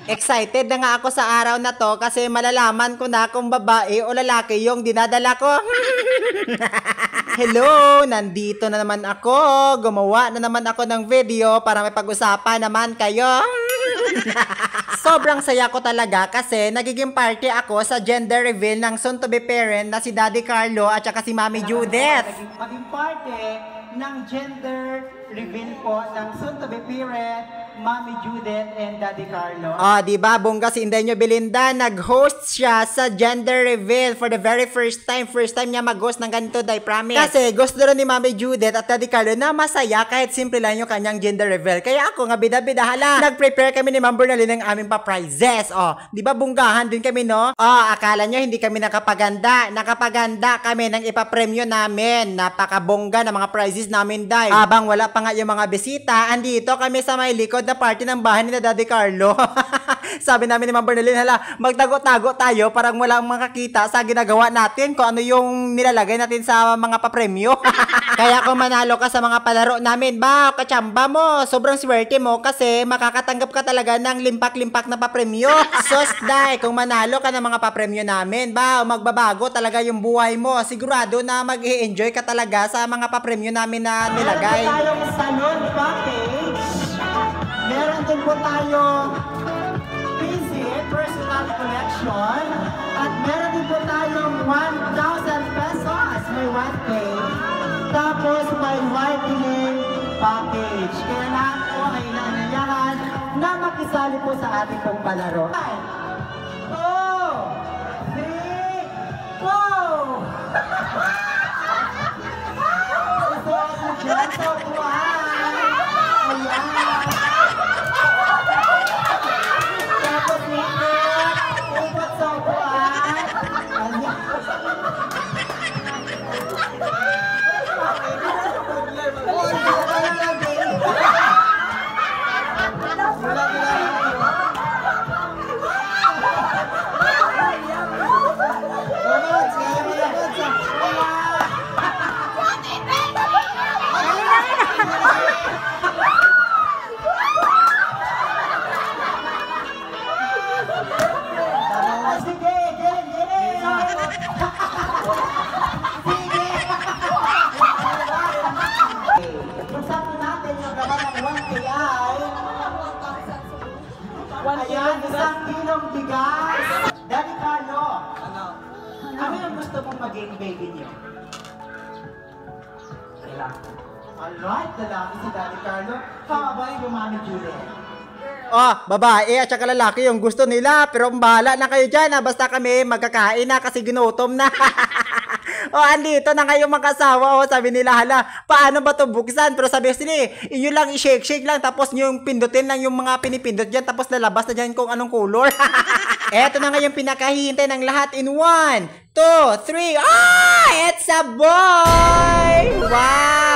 Excited na nga ako sa araw na to kasi malalaman ko na kung babae o lalaki yung dinadala ko. Hello! Nandito na naman ako. Gumawa na naman ako ng video para may pag-usapan naman kayo. Sobrang saya ko talaga kasi nagiging party ako sa gender reveal ng soon-to-be parent na si Daddy Carlo at saka si Mami Judith. Maging party ng gender reveal po ng soon-to-be parent, Mami Judith and Daddy Carlo. Diba, bongga si Inday Belinda, nag-host siya sa gender reveal for the very first time. First time niya mag-host ng ganito, I promise. Kasi gusto rin ni Mami Judith at Daddy Carlo na masaya kahit simple lang yung kanyang gender reveal. Kaya ako nga bida-bida, hala, nag-prepare kami ni Ma'am Bernalyn ng aming pa-prizes. Diba, bonggahan din kami, no? Akala nyo hindi kami nakapaganda. Nakapaganda kami ng ipapremyo namin. Napakabongga na mga prizes namin, Day. Abang wala pa nga yung mga bisita, andito kami sa may likod na party ng bahay ni Daddy Carlo. Sabi namin ni Ma'am Bernalyn, hala, magtago-tago tayo parang walang makakita sa ginagawa natin kung ano yung nilalagay natin sa mga papremyo. Kaya kung manalo ka sa mga palaro namin, ba, kachamba mo, sobrang swerte mo kasi makakatanggap ka talaga ng limpak-limpak na papremyo. Sos, Day, kung manalo ka ng mga papremyo namin, ba, magbabago talaga yung buhay mo. Sigurado na mag-i-enjoy ka talaga sa mga papremyo namin na nilagay. Meron tayong salon package. Meron din po tayong PC personal collection. At meron din po tayong 1,000 pesos. May 1K. Tapos may whitening package. Kaya lahat po ay inanyayahan na makisali po sa ating pong palaro. 2, 3, go! So, ayan, 1 kilong bigas. Daddy Carlo, ano yung gusto mong maging baby niyo? Lalaki. Alright, lalaki si Daddy Carlo. How about yung Mami Judith? Babae at saka lalaki yung gusto nila. Pero bahala na kayo dyan, basta kami magkakain na kasi ginutom na. Andito na ngayong mag-asawa. Sabi nila, hala, paano ba ito buksan? Pero sabi sila, inyo lang i-shake-shake lang, tapos yung pindutin lang yung mga pinipindot dyan, tapos lalabas na dyan kung anong color. Eto na ngayong pinakahihintay ng lahat in 1, 2, 3. It's a boy! Wow!